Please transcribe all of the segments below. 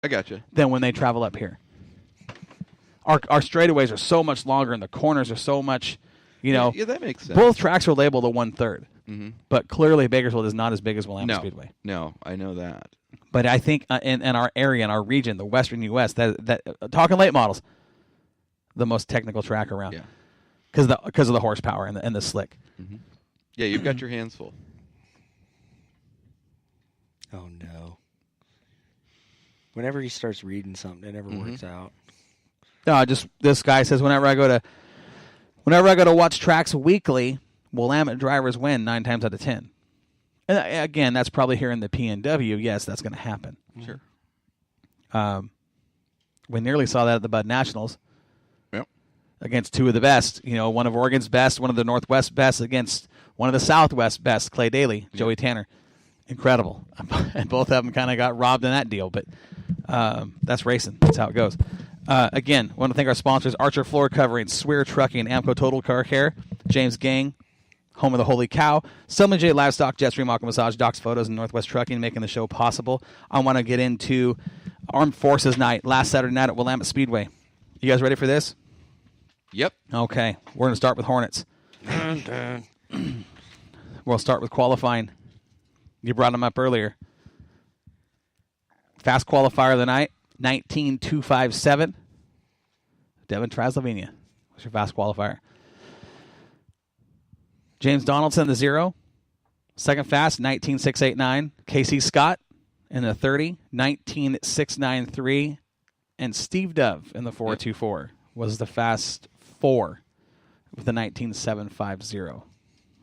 I gotcha. than when they travel up here. Our straightaways are so much longer, and the corners are so much, Yeah, that makes sense. Both tracks are labeled a 1/3, but clearly Bakersfield is not as big as Willamette Speedway. No, I know that. But I think in our area, in our region, the Western U.S., that talking late models, the most technical track around. Yeah. Because of the horsepower and the slick. Mm-hmm. Yeah, you've got your hands full. Oh no! Whenever he starts reading something, it never works out. No, this guy says whenever I go to watch tracks weekly, Willamette drivers win 9 times out of 10. And again, that's probably here in the PNW. Yes, that's going to happen. Sure. We nearly saw that at the Bud Nationals. Yep. Against two of the best. One of Oregon's best, one of the Northwest best against one of the Southwest best, Clay Daly, Joey Tanner. Incredible. And both of them kind of got robbed in that deal, but that's racing. That's how it goes. Again, want to thank our sponsors, Archer Floor Covering, Swear Trucking, Amco Total Car Care, James Gang, Home of the Holy Cow, Selma J Livestock, Jets Remodel Massage, Doc's Photos, and Northwest Trucking, making the show possible. I want to get into Armed Forces Night, last Saturday night at Willamette Speedway. You guys ready for this? Yep. Okay. We're going to start with Hornets. We'll start with qualifying. You brought them up earlier. Fast qualifier of the night, 19.257. Devin Traslovenia was your fast qualifier. James Donaldson, the 0. Second fast, 19.689. Casey Scott in the 30, 19.693. And Steve Dove in the 4.24 was the fast 4 with the 19.750.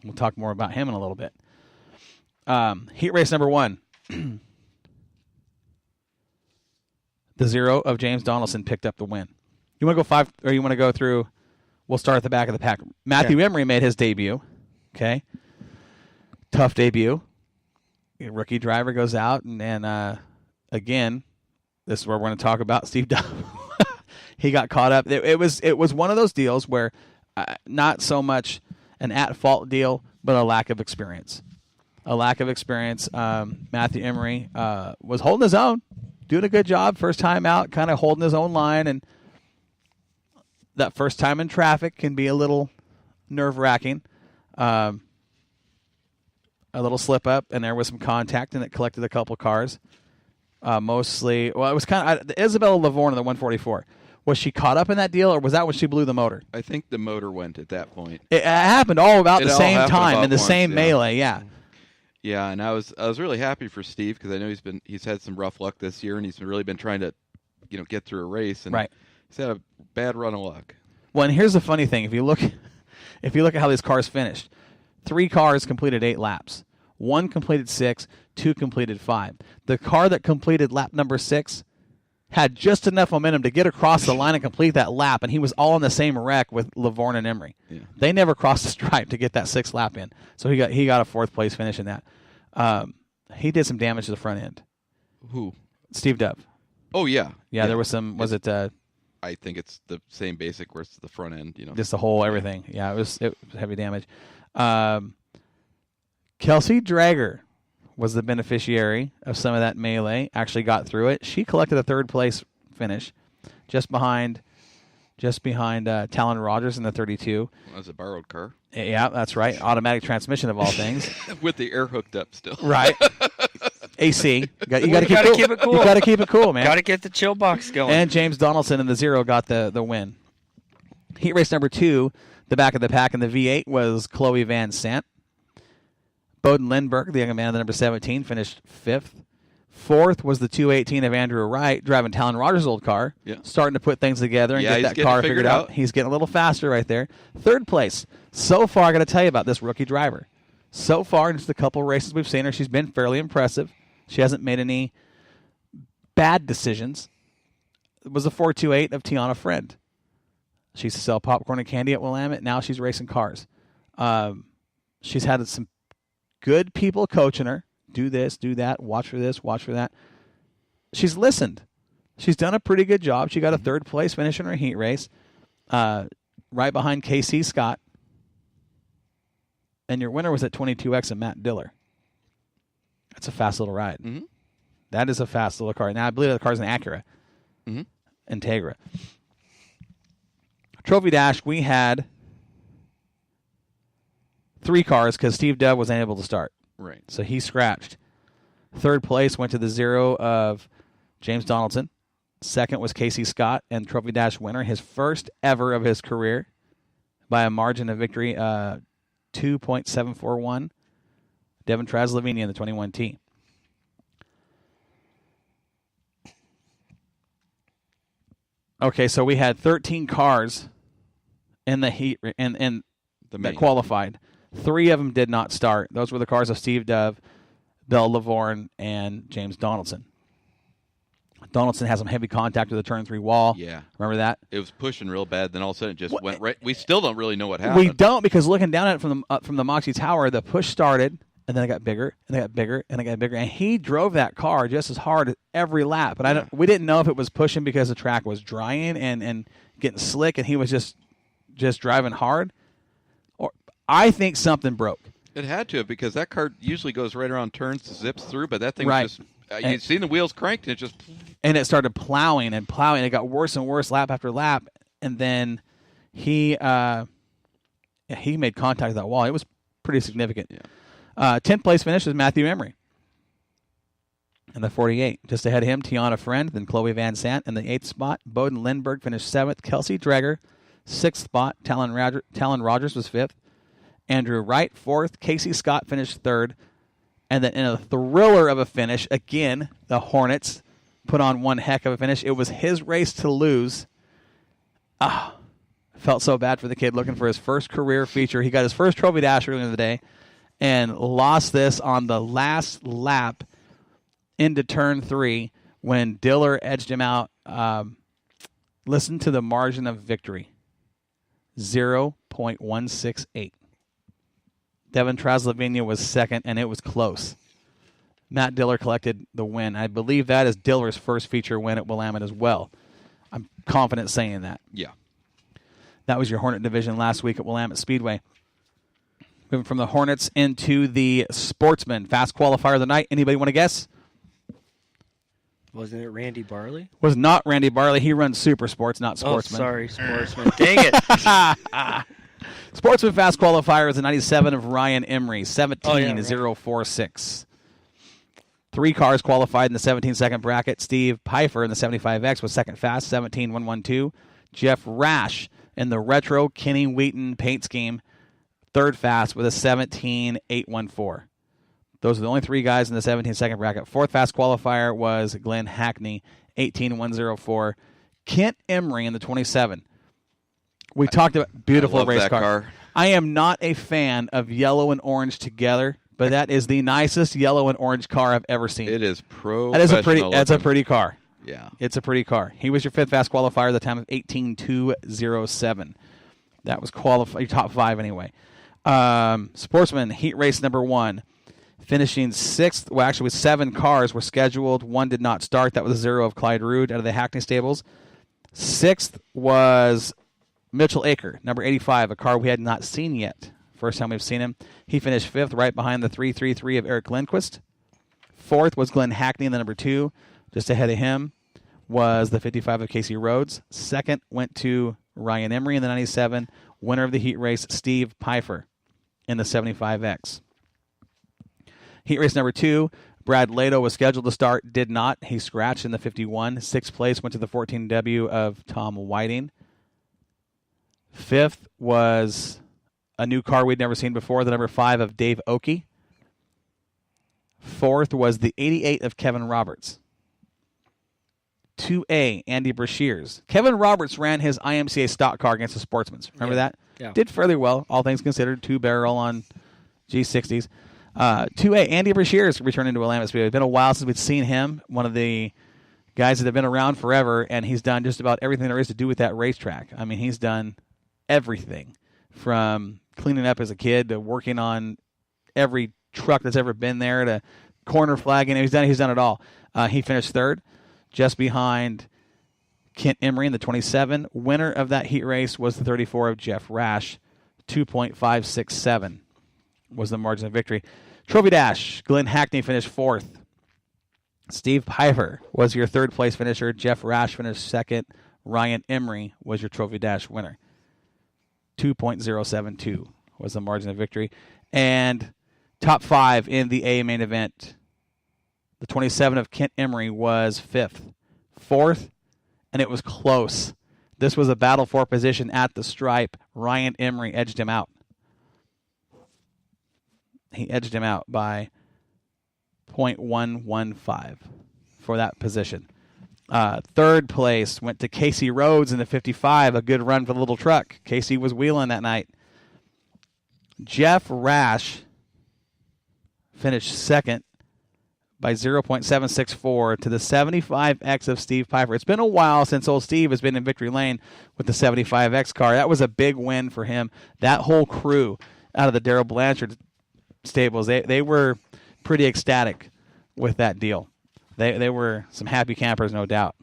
We'll talk more about him in a little bit. Heat race number 1. The 0 of James Donaldson picked up the win. You want to go 5, or you want to go through? We'll start at the back of the pack. Matthew Emery made his debut. Okay. Tough debut. A rookie driver goes out, and again, this is where we're going to talk about Steve Dove. He got caught up. It was one of those deals where not so much an at-fault deal, but a lack of experience. Matthew Emery was holding his own, doing a good job first time out, kind of holding his own line, and that first time in traffic can be a little nerve-wracking. A little slip-up, and there was some contact, and it collected a couple cars. Mostly, well, it was kind of Isabella Lavorne in the 144. Was she caught up in that deal, or was that when she blew the motor? I think the motor went at that point. It happened all about the same time in the same melee, yeah. Yeah, and I was really happy for Steve because I know he's had some rough luck this year, and he's really been trying to, get through a race, and he's had a bad run of luck. Well, and here's the funny thing: if you look at how these cars finished, 3 cars completed 8 laps, 1 completed 6, 2 completed 5. The car that completed lap number 6 had just enough momentum to get across the line and complete that lap, and he was all in the same wreck with Lavorne and Emery. Yeah. They never crossed the stripe to get that 6th lap in, so he got a 4th place finish in that. He did some damage to the front end. Who? Steve Dove. Oh yeah. Yeah, there was some. Was it? I think it's the same basic where it's the front end. Just the whole everything. Yeah, it was heavy damage. Kelsey Drager was the beneficiary of some of that melee. Actually got through it. She collected a 3rd place finish, just behind Talon Rogers in the 32. That was a borrowed car. Yeah, that's right. Automatic transmission of all things. With the air hooked up still. Right. AC. You got to keep it cool. You got to keep it cool, man. Got to get the chill box going. And James Donaldson in the 0 got the win. Heat race number 2, the back of the pack in the V8 was Chloe Van Sant. Bowden Lindbergh, the young man in the number 17, finished 5th. 4th was the 218 of Andrew Wright, driving Talon Rogers' old car, starting to put things together and get that car figured out. He's getting a little faster right there. 3rd place. So far, I got to tell you about this rookie driver. So far, in just a couple races we've seen her, she's been fairly impressive. She hasn't made any bad decisions. It was the 428 of Tiana Friend. She used to sell popcorn and candy at Willamette. Now she's racing cars. She's had some good people coaching her. Do this, do that, watch for this, watch for that. She's listened. She's done a pretty good job. She got a 3rd place finish in her heat race, right behind KC Scott. And your winner was at 22X and Matt Diller. That's a fast little ride. Mm-hmm. That is a fast little car. Now, I believe the car's an Acura. Mm-hmm. Integra. Trophy Dash, we had 3 cars because Steve Dove was unable to start. Right. So he scratched. Third place went to the 0 of James Donaldson. Second was Casey Scott, and Trophy Dash winner, his first ever of his career by a margin of victory, 2.741. Devin Traslavini in the 21T. Okay, so we had 13 cars in the heat and that qualified. 3 of them did not start. Those were the cars of Steve Dove, Bill Lavorne, and James Donaldson. Donaldson has some heavy contact with the turn 3 wall. Yeah. Remember that? It was pushing real bad, then all of a sudden it just went right. We still don't really know what happened. We don't, because looking down at it from the Moxie Tower, the push started, and then it got bigger, and it got bigger, and it got bigger. And he drove that car just as hard every lap. But we didn't know if it was pushing because the track was drying and getting slick, and he was just driving hard. Or I think something broke. It had to have, because that car usually goes right around turns, zips through, but that thing right. was just... you'd seen the wheels cranked, and it just... And it started plowing and plowing. It got worse and worse lap after lap. And then he made contact with that wall. It was pretty significant. Yeah. 10th place finish was Matthew Emery in the 48. Just ahead of him, Tiana Friend, then Chloe Van Sant in the 8th spot. Bowden Lindbergh finished 7th. Kelsey Dreger, 6th spot. Talon Rogers was 5th. Andrew Wright, 4th. Casey Scott finished 3rd. And then in a thriller of a finish, again, the Hornets put on one heck of a finish. It was his race to lose. Felt so bad for the kid looking for his first career feature. He got his first Trophy Dash earlier in the day and lost this on the last lap into turn 3 when Diller edged him out. Listen to the margin of victory. 0.168. Devin Traslavini was second, and it was close. Matt Diller collected the win. I believe that is Diller's first feature win at Willamette as well. I'm confident saying that. Yeah. That was your Hornet division last week at Willamette Speedway. Moving from the Hornets into the Sportsman. Fast qualifier of the night. Anybody want to guess? Wasn't it Randy Barley? Was not Randy Barley. He runs Super Sports, not Sportsman. Oh, sorry, Sportsman. Dang it. Sportsman fast qualifier is a 97 of Ryan Emery, 17.046. 3 cars qualified in the 17-second bracket. Steve Pfeiffer in the 75X was second fast, 17.112. Jeff Rash in the retro Kenny Wheaton paint scheme, third fast with a 17.814. Those are the only 3 guys in the 17-second bracket. Fourth fast qualifier was Glenn Hackney, 18.104. Kent Emery in the 27. We talked about beautiful race car. I am not a fan of yellow and orange together, but that is the nicest yellow and orange car I've ever seen. It is professional. That's a pretty car. Yeah. It's a pretty car. He was your 5th fast qualifier at the time of 18.207. That was your top 5 anyway. Sportsman heat race number 1. Finishing 6th, well, actually, with 7 cars were scheduled. 1 did not start. That was a 0 of Clyde Rude out of the Hackney stables. 6th was Mitchell Aker, number 85, a car we had not seen yet. First time we've seen him. He finished 5th, right behind the 333 of Eric Lindquist. 4th was Glenn Hackney in the number 2. Just ahead of him was the 55 of Casey Rhodes. 2nd went to Ryan Emery in the 97. Winner of the heat race, Steve Pfeiffer in the 75X. Heat race number 2, Brad Lato was scheduled to start, did not. He scratched in the 51. 6th place went to the 14W of Tom Whiting. 5th was a new car we'd never seen before, the number 5 of Dave Oakey. 4th was the 88 of Kevin Roberts. 2A, Andy Brashears. Kevin Roberts ran his IMCA stock car against the Sportsman's. Remember that? Yeah. Did fairly well, all things considered. 2-barrel on G60s. 2A, Andy Brashears returning to Willamette Speedway. It's been a while since we'd seen him. One of the guys that have been around forever, and he's done just about everything there is to do with that racetrack. I mean, he's done everything from cleaning up as a kid to working on every truck that's ever been there to corner flagging. He's done it all. He finished 3rd, just behind Kent Emery in the 27. Winner of that heat race was the 34 of Jeff Rash. 2.567 was the margin of victory. Trophy Dash, Glenn Hackney finished 4th. Steve Piper was your third place finisher. Jeff Rash finished second. Ryan Emery was your Trophy Dash winner. 2.072 was the margin of victory. And top 5 in the A main event. The 27 of Kent Emery was 5th. 4th, and it was close. This was a battle for position at the stripe. Ryan Emery edged him out. He edged him out by 0.115 for that position. Third place went to Casey Rhodes in the 55. A good run for the little truck. Casey was wheeling that night. Jeff Rash finished second by 0.764 to the 75X of Steve Piper. It's been a while since old Steve has been in victory lane with the 75X car. That was a big win for him. That whole crew out of the Darrell Blanchard stables, they were pretty ecstatic with that deal. They were some happy campers, no doubt.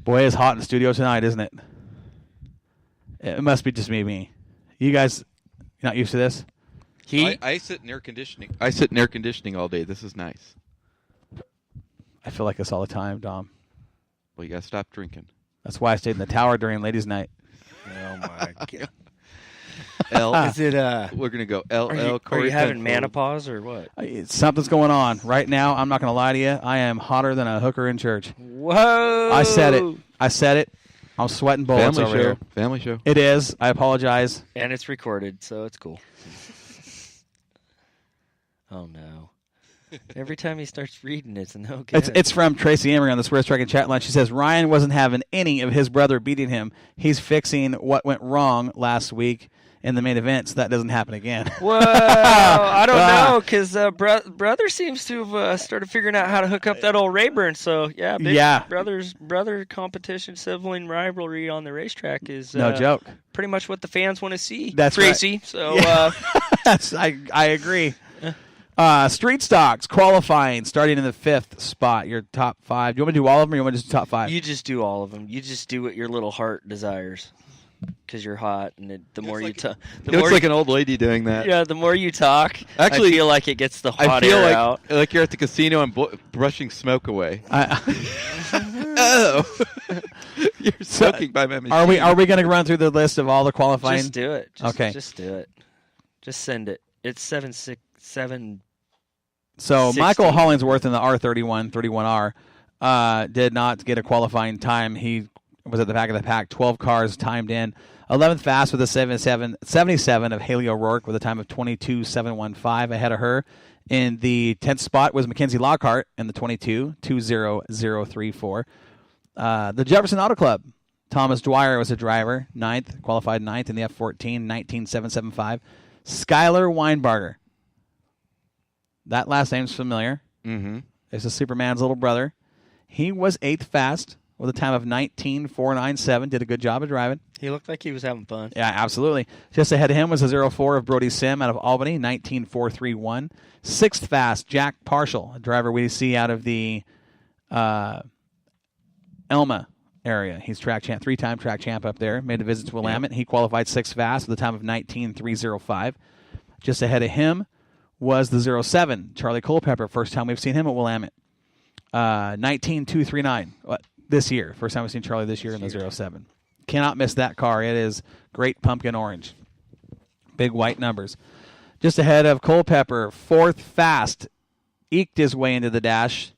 Boy, it's hot in the studio tonight, isn't it? It must be just me. You guys not used to this? I sit in air conditioning. I sit in air conditioning all day. This is nice. I feel like this all the time, Dom. Well, you got to stop drinking. That's why I stayed in the tower during ladies' night. Oh, my God. Is it, we're going to go LL. Are you having menopause or what? Something's going on. Right now, I'm not going to lie to you. I am hotter than a hooker in church. Whoa. I said it. I'm sweating bullets over here. Family show. It is. I apologize. And it's recorded, so it's cool. Oh, no. Every time he starts reading, it's no good. It's from Tracy Emery on the Swear Strike and chat line. She says, Ryan wasn't having any of his brother beating him. He's fixing what went wrong last week in the main event, so that doesn't happen again. Well, I don't know, because brother seems to have started figuring out how to hook up that old Rayburn. So, brother competition, sibling rivalry on the racetrack is no joke. Pretty much what the fans want to see. That's Tracy. Right. So, I agree. Street stocks qualifying, starting in the 5th spot. Your top 5. Do you want me to do all of them, or you want to do top 5? You just do all of them. You just do what your little heart desires, because you're hot, and the more you talk, it looks like an old lady doing that. Yeah, the more you talk, actually, I feel like it gets the hot air out. Like you're at the casino and brushing smoke away. You're smoking by my machine. Are we going to run through the list of all the qualifying? Just do it. Okay. Just do it. Just send it. It's 767. So 16. Michael Hollingsworth in the R31R did not get a qualifying time. He was at the back of the pack. 12 cars timed in. 11th fast with a 77 of Haley O'Rourke with a time of 22.715 ahead of her. In the 10th spot was Mackenzie Lockhart in the 22.20034. The Jefferson Auto Club. Thomas Dwyer was a driver, 9th, qualified 9th in the F14, 19.775. Skylar Weinbarger. That last name's familiar. Mm-hmm. It's a Superman's little brother. He was 8th fast with a time of 19.497. Did a good job of driving. He looked like he was having fun. Yeah, absolutely. Just ahead of him was a 04 of Brody Sim out of Albany, 19.431. 6th fast, Jack Partial, a driver we see out of the Elma area. He's track champ, 3-time track champ up there. Made a visit to Willamette. He qualified 6th fast with a time of 19.305. Just ahead of him was the 07, Charlie Culpepper. First time we've seen him at Willamette. 19.239 this year. First time we've seen Charlie this year in the 07. Cannot miss that car. It is great pumpkin orange. Big white numbers. Just ahead of Culpepper, 4th fast, eked his way into the dash.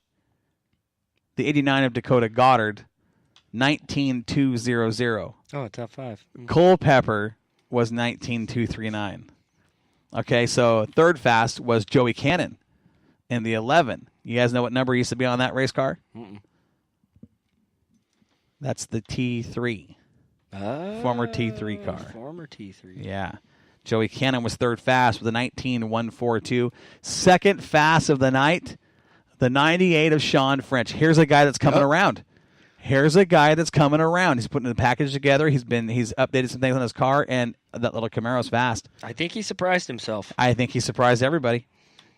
The 89 of Dakota Goddard, 19.200. Oh, top 5. Culpepper was 19.239. Okay, so 3rd fast was Joey Cannon in the 11. You guys know what number used to be on that race car? Mm-mm. That's the T3. Former T3 car. Former T3. Yeah. Joey Cannon was 3rd fast with a 19.142. 2nd fast of the night, the 98 of Sean French. Here's a guy that's coming around. He's putting the package together. He's updated some things on his car, and that little Camaro's fast. I think he surprised himself. I think he surprised everybody.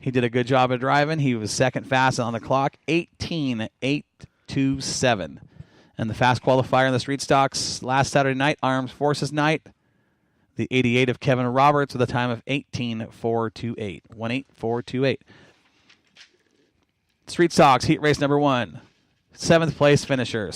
He did a good job of driving. He was 2nd fast on the clock, 18.827. And the fast qualifier in the street stocks last Saturday night, Armed Forces night, the 88 of Kevin Roberts with a time of 18.428. 18.428. Street Sox, heat race number 1. 7th place finisher.